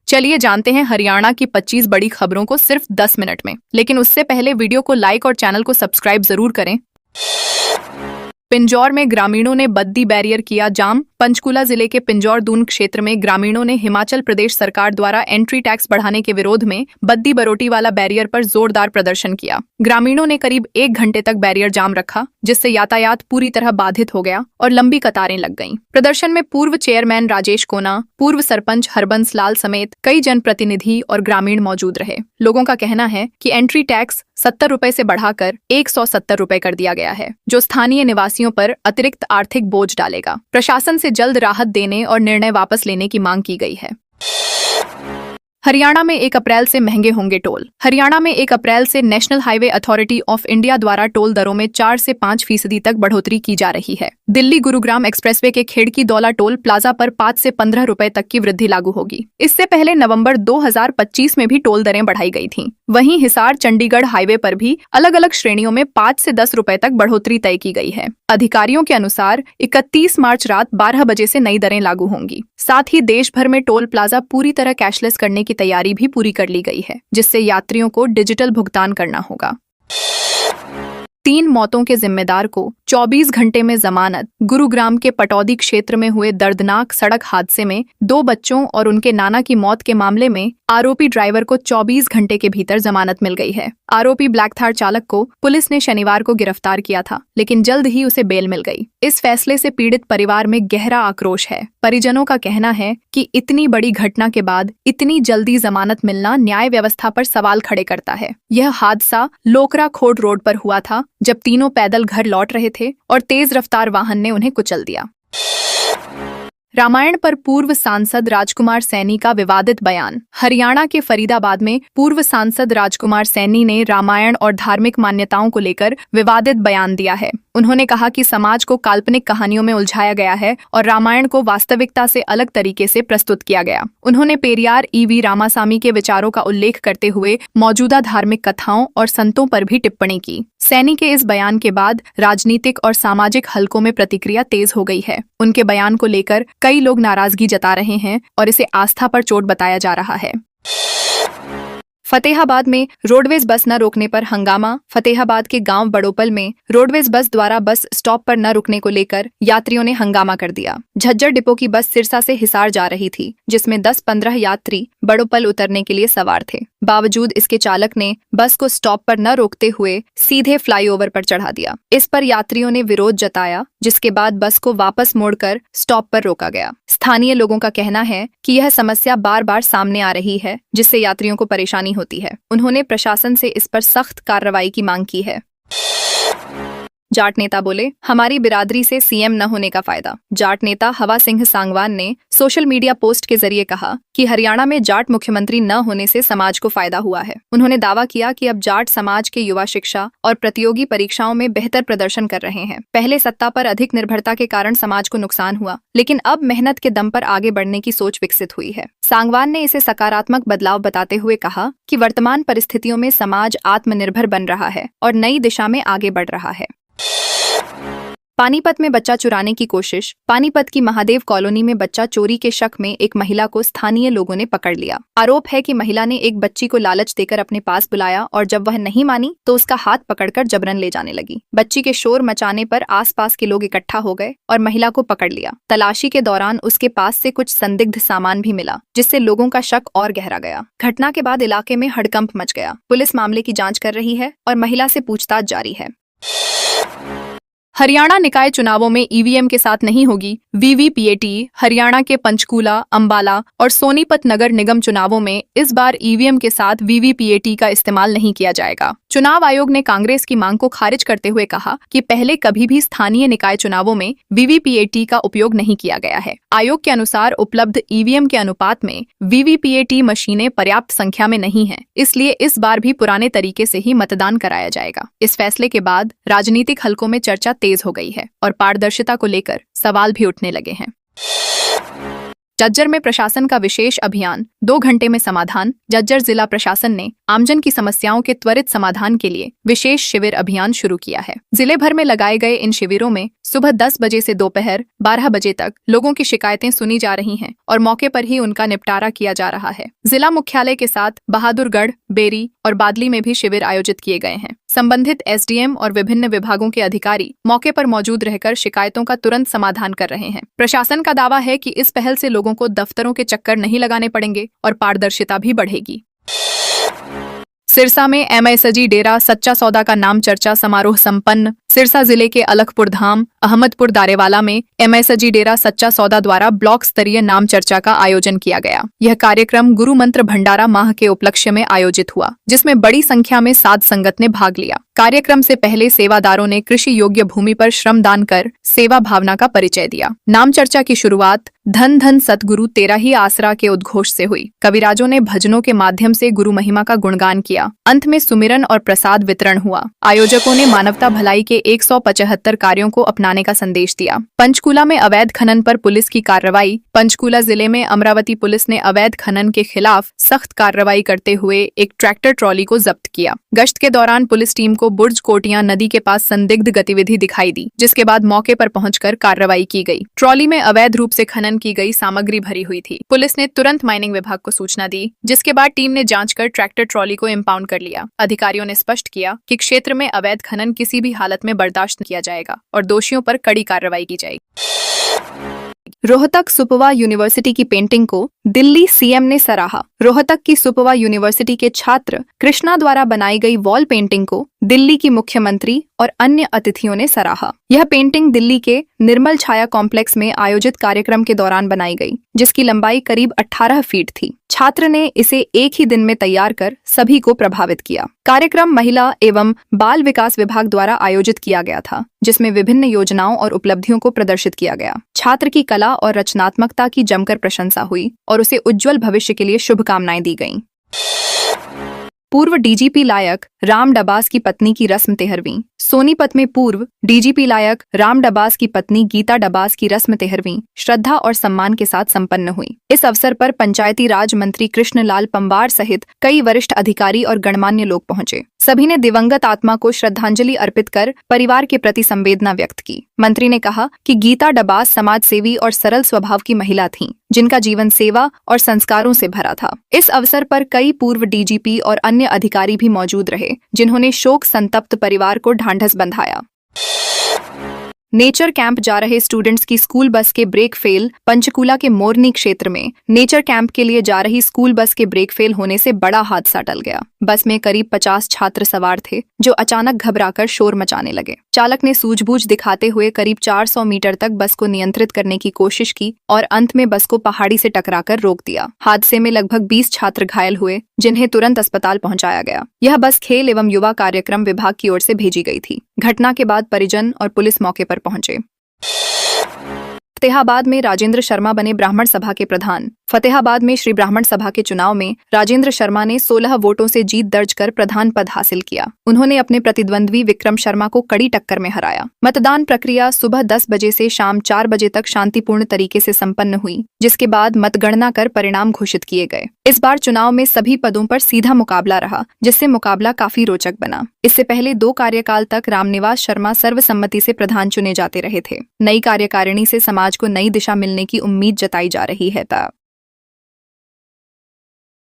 चलिए जानते हैं हरियाणा की 25 बड़ी खबरों को सिर्फ 10 मिनट में। लेकिन उससे पहले वीडियो को लाइक और चैनल को सब्सक्राइब जरूर करें। पिंजौर में ग्रामीणों ने बद्दी बैरियर किया जाम। पंचकूला जिले के पिंजौर दून क्षेत्र में ग्रामीणों ने हिमाचल प्रदेश सरकार द्वारा एंट्री टैक्स बढ़ाने के विरोध में बद्दी बरोटी वाला बैरियर पर जोरदार प्रदर्शन किया। ग्रामीणों ने करीब 1 घंटे तक बैरियर जाम रखा, जिससे यातायात पूरी तरह बाधित हो गया और लंबी कतारें लग गईं। प्रदर्शन में पूर्व चेयरमैन राजेश कोना, पूर्व सरपंच हरबंस लाल समेत कई जनप्रतिनिधि और ग्रामीण मौजूद रहे। लोगों का कहना है कि एंट्री टैक्स 70 रुपए से बढ़ाकर 170 रुपए कर दिया गया है, जो स्थानीय निवासियों पर अतिरिक्त आर्थिक बोझ डालेगा। प्रशासन से जल्द राहत देने और निर्णय वापस लेने की मांग की गई है। हरियाणा में 1 अप्रैल से महंगे होंगे टोल। हरियाणा में 1 अप्रैल से national highway authority of India द्वारा टोल दरों में 4 से 5% तक बढ़ोतरी की जा रही है। दिल्ली गुरुग्राम एक्सप्रेसवे के खेड़की दौला टोल प्लाजा पर 5 से 15 रुपए तक की वृद्धि लागू होगी। इससे पहले नवंबर 2025 में भी टोल दरें बढ़ाई गई थीं। वहीं हिसार चंडीगढ़ हाईवे पर भी अलग अलग श्रेणियों में 5 से 10 रुपए तक बढ़ोतरी तय की गई है। अधिकारियों के अनुसार 31 मार्च रात 12 बजे से नई दरें लागू होंगी। साथ ही देश भर में टोल प्लाजा पूरी तरह कैशलेस करने की तैयारी भी पूरी कर ली गई है, जिससे यात्रियों को डिजिटल भुगतान करना होगा। 3 मौतों के जिम्मेदार को 24 घंटे में जमानत। गुरुग्राम के पटौदी क्षेत्र में हुए दर्दनाक सड़क हादसे में 2 बच्चों और उनके नाना की मौत के मामले में आरोपी ड्राइवर को 24 घंटे के भीतर जमानत मिल गई है। आरोपी ब्लैक थार चालक को पुलिस ने शनिवार को गिरफ्तार किया था, लेकिन जल्द ही उसे बेल मिल गई। इस फैसले से पीड़ित परिवार में गहरा आक्रोश है। परिजनों का कहना है कि इतनी बड़ी घटना के बाद इतनी जल्दी जमानत मिलना न्याय व्यवस्था पर सवाल खड़े करता है। यह हादसा लोकरा खोड़ रोड पर हुआ था, जब तीनों पैदल घर लौट रहे थे और तेज रफ्तार वाहन ने उन्हें कुचल दिया। रामायण पर पूर्व सांसद राजकुमार सैनी का विवादित बयान। हरियाणा के फरीदाबाद में पूर्व सांसद राजकुमार सैनी ने रामायण और धार्मिक मान्यताओं को लेकर विवादित बयान दिया है। उन्होंने कहा कि समाज को काल्पनिक कहानियों में उलझाया गया है और रामायण को वास्तविकता से अलग तरीके से प्रस्तुत किया गया। उन्होंने पेरियार ईवी रामासामी के विचारों का उल्लेख करते हुए मौजूदा धार्मिक कथाओं और संतों पर भी टिप्पणी की। सैनी के इस बयान के बाद राजनीतिक और सामाजिक हलकों में प्रतिक्रिया तेज हो गई है। उनके बयान को लेकर कई लोग नाराजगी जता रहे हैं और इसे आस्था पर चोट बताया जा रहा है। फतेहाबाद में रोडवेज बस न रोकने पर हंगामा। फतेहाबाद के गांव बड़ोपल में रोडवेज बस द्वारा बस स्टॉप पर न रुकने को लेकर यात्रियों ने हंगामा कर दिया। झज्जर डिपो की बस सिरसा से हिसार जा रही थी, जिसमें 10-15 यात्री बड़ोपल उतरने के लिए सवार थे। बावजूद इसके चालक ने बस को स्टॉप पर न रोकते हुए सीधे फ्लाईओवर पर चढ़ा दिया। इस पर यात्रियों ने विरोध जताया, जिसके बाद बस को वापस मोड़कर स्टॉप पर रोका गया। स्थानीय लोगों का कहना है कि यह समस्या बार बार सामने आ रही है, जिससे यात्रियों को परेशानी होती है। उन्होंने प्रशासन से इस पर सख्त कार्रवाई की मांग की है। जाट नेता बोले, हमारी बिरादरी से सीएम न होने का फायदा। जाट नेता हवा सिंह सांगवान ने सोशल मीडिया पोस्ट के जरिए कहा कि हरियाणा में जाट मुख्यमंत्री न होने से समाज को फायदा हुआ है। उन्होंने दावा किया कि अब जाट समाज के युवा शिक्षा और प्रतियोगी परीक्षाओं में बेहतर प्रदर्शन कर रहे हैं। पहले सत्ता पर अधिक निर्भरता के कारण समाज को नुकसान हुआ, लेकिन अब मेहनत के दम पर आगे बढ़ने की सोच विकसित हुई है। सांगवान ने इसे सकारात्मक बदलाव बताते हुए कहा कि वर्तमान परिस्थितियों में समाज आत्मनिर्भर बन रहा है और नई दिशा में आगे बढ़ रहा है। पानीपत में बच्चा चुराने की कोशिश। पानीपत की महादेव कॉलोनी में बच्चा चोरी के शक में एक महिला को स्थानीय लोगों ने पकड़ लिया। आरोप है कि महिला ने एक बच्ची को लालच देकर अपने पास बुलाया और जब वह नहीं मानी तो उसका हाथ पकड़कर जबरन ले जाने लगी। बच्ची के शोर मचाने पर आसपास के लोग इकट्ठा हो गए और महिला को पकड़ लिया। तलाशी के दौरान उसके पास से कुछ संदिग्ध सामान भी मिला, जिससे लोगों का शक और गहरा गया। घटना के बाद इलाके में हड़कंप मच गया। पुलिस मामले की जाँच कर रही है और महिला से पूछताछ जारी है। हरियाणा निकाय चुनावों में ईवीएम के साथ नहीं होगी वीवीपीएटी। हरियाणा के पंचकूला, अंबाला और सोनीपत नगर निगम चुनावों में इस बार ईवीएम के साथ वीवीपीएटी का इस्तेमाल नहीं किया जाएगा। चुनाव आयोग ने कांग्रेस की मांग को खारिज करते हुए कहा कि पहले कभी भी स्थानीय निकाय चुनावों में वीवीपीएटी का उपयोग नहीं किया गया है। आयोग के अनुसार उपलब्ध ईवीएम के अनुपात में वीवीपीएटी मशीनें पर्याप्त संख्या में नहीं हैं, इसलिए इस बार भी पुराने तरीके से ही मतदान कराया जाएगा। इस फैसले के बाद राजनीतिक हलकों में चर्चा तेज हो गई है और पारदर्शिता को लेकर सवाल भी उठने लगे हैं। जज्जर में प्रशासन का विशेष अभियान, 2 घंटे में समाधान। जज्जर जिला प्रशासन ने आमजन की समस्याओं के त्वरित समाधान के लिए विशेष शिविर अभियान शुरू किया है। जिले भर में लगाए गए इन शिविरों में सुबह 10 बजे से दोपहर 12 बजे तक लोगों की शिकायतें सुनी जा रही हैं और मौके पर ही उनका निपटारा किया जा रहा है। जिला मुख्यालय के साथ बहादुरगढ़, बेरी और बादली में भी शिविर आयोजित किए गए हैं। संबंधित एसडीएम और विभिन्न विभागों के अधिकारी मौके पर मौजूद रहकर शिकायतों का तुरंत समाधान कर रहे हैं। प्रशासन का दावा है कि इस पहल से लोगों को दफ्तरों के चक्कर नहीं लगाने पड़ेंगे और पारदर्शिता भी बढ़ेगी। सिरसा में एमएसजी डेरा सच्चा सौदा का नाम चर्चा समारोह संपन्न। सिरसा जिले के अलखपुर धाम, अहमदपुर दारेवाला में एमएसजी डेरा सच्चा सौदा द्वारा ब्लॉक स्तरीय नाम चर्चा का आयोजन किया गया। यह कार्यक्रम गुरु मंत्र भंडारा माह के उपलक्ष्य में आयोजित हुआ, जिसमें बड़ी संख्या में साध संगत ने भाग लिया। कार्यक्रम से पहले सेवादारों ने कृषि योग्य भूमि पर श्रम दान कर सेवा भावना का परिचय दिया। नाम चर्चा की शुरुआत धन धन सतगुरु तेरा ही आसरा के उद्घोष से हुई। कविराजों ने भजनों के माध्यम से गुरु महिमा का गुणगान किया। अंत में सुमिरन और प्रसाद वितरण हुआ। आयोजकों ने मानवता भलाई के 175 कार्यों को अपनाने का संदेश दिया। पंचकूला में अवैध खनन पर पुलिस की कार्रवाई। पंचकूला जिले में अमरावती पुलिस ने अवैध खनन के खिलाफ सख्त कार्रवाई करते हुए एक ट्रैक्टर ट्रॉली को जब्त किया। गश्त के दौरान पुलिस टीम को बुर्ज कोटियां नदी के पास संदिग्ध गतिविधि दिखाई दी, जिसके बाद मौके पर पहुंचकर कार्रवाई की गई। ट्रॉली में अवैध रूप से खनन की गई सामग्री भरी हुई थी। पुलिस ने तुरंत माइनिंग विभाग को सूचना दी, जिसके बाद टीम ने जांच कर ट्रैक्टर ट्रॉली को इम्पाउंड कर लिया। अधिकारियों ने स्पष्ट किया कि क्षेत्र में अवैध खनन किसी भी हालत में बर्दाश्त किया जाएगा और दोषियों पर कड़ी कार्रवाई की जाएगी। रोहतक सुपवा यूनिवर्सिटी की पेंटिंग को दिल्ली सीएम ने सराहा। रोहतक की सुपवा यूनिवर्सिटी के छात्र कृष्णा द्वारा बनाई गई वॉल पेंटिंग को दिल्ली की मुख्यमंत्री और अन्य अतिथियों ने सराहा। यह पेंटिंग दिल्ली के निर्मल छाया कॉम्प्लेक्स में आयोजित कार्यक्रम के दौरान बनाई गई, जिसकी लंबाई करीब 18 फीट थी। छात्र ने इसे एक ही दिन में तैयार कर सभी को प्रभावित किया। कार्यक्रम महिला एवं बाल विकास विभाग द्वारा आयोजित किया गया था, जिसमें विभिन्न योजनाओं और उपलब्धियों को प्रदर्शित किया गया। छात्र की कला और रचनात्मकता की जमकर प्रशंसा हुई और उसे उज्जवल भविष्य के लिए शुभकामनाएं दी गईं। पूर्व डीजीपी लायक राम डबास की पत्नी की रस्म 13वीं। सोनीपत में पूर्व डीजीपी लायक राम डबास की पत्नी गीता डबास की रस्म 13वीं श्रद्धा और सम्मान के साथ संपन्न हुई। इस अवसर पर पंचायती राज मंत्री कृष्णलाल पंवार सहित कई वरिष्ठ अधिकारी और गणमान्य लोग पहुंचे। सभी ने दिवंगत आत्मा को श्रद्धांजलि अर्पित कर परिवार के प्रति संवेदना व्यक्त की। मंत्री ने कहा कि गीता डबास समाज सेवी और सरल स्वभाव की महिला थीं, जिनका जीवन सेवा और संस्कारों से भरा था। इस अवसर पर कई पूर्व डीजीपी और अन्य अधिकारी भी मौजूद रहे, जिन्होंने शोक संतप्त परिवार को ढांढस बंधाया। नेचर कैंप जा रहे स्टूडेंट्स की स्कूल बस के ब्रेक फेल। पंचकूला के मोरनी क्षेत्र में नेचर कैंप के लिए जा रही स्कूल बस के ब्रेक फेल होने से बड़ा हादसा टल गया। बस में करीब 50 छात्र सवार थे, जो अचानक घबराकर शोर मचाने लगे। चालक ने सूझबूझ दिखाते हुए करीब 400 मीटर तक बस को नियंत्रित करने की कोशिश की और अंत में बस को पहाड़ी से टकराकर रोक दिया। हादसे में लगभग 20 छात्र घायल हुए, जिन्हें तुरंत अस्पताल पहुंचाया गया। यह बस खेल एवं युवा कार्यक्रम विभाग की ओर से भेजी गई थी। घटना के बाद परिजन और पुलिस मौके पर पहुंचे। फतेहाबाद में राजेंद्र शर्मा बने ब्राह्मण सभा के प्रधान। फतेहाबाद में श्री ब्राह्मण सभा के चुनाव में राजेंद्र शर्मा ने 16 वोटों से जीत दर्ज कर प्रधान पद हासिल किया। उन्होंने अपने प्रतिद्वंद्वी विक्रम शर्मा को कड़ी टक्कर में हराया। मतदान प्रक्रिया सुबह 10 बजे से शाम 4 बजे तक शांतिपूर्ण तरीके से संपन्न हुई, जिसके बाद मतगणना कर परिणाम घोषित किए गए। इस बार चुनाव में सभी पदों पर सीधा मुकाबला रहा, जिससे मुकाबला काफी रोचक बना। इससे पहले 2 कार्यकाल तक रामनिवास शर्मा सर्वसम्मति से प्रधान चुने जाते रहे थे। नई कार्यकारिणी से समाज को नई दिशा मिलने की उम्मीद जताई जा रही है।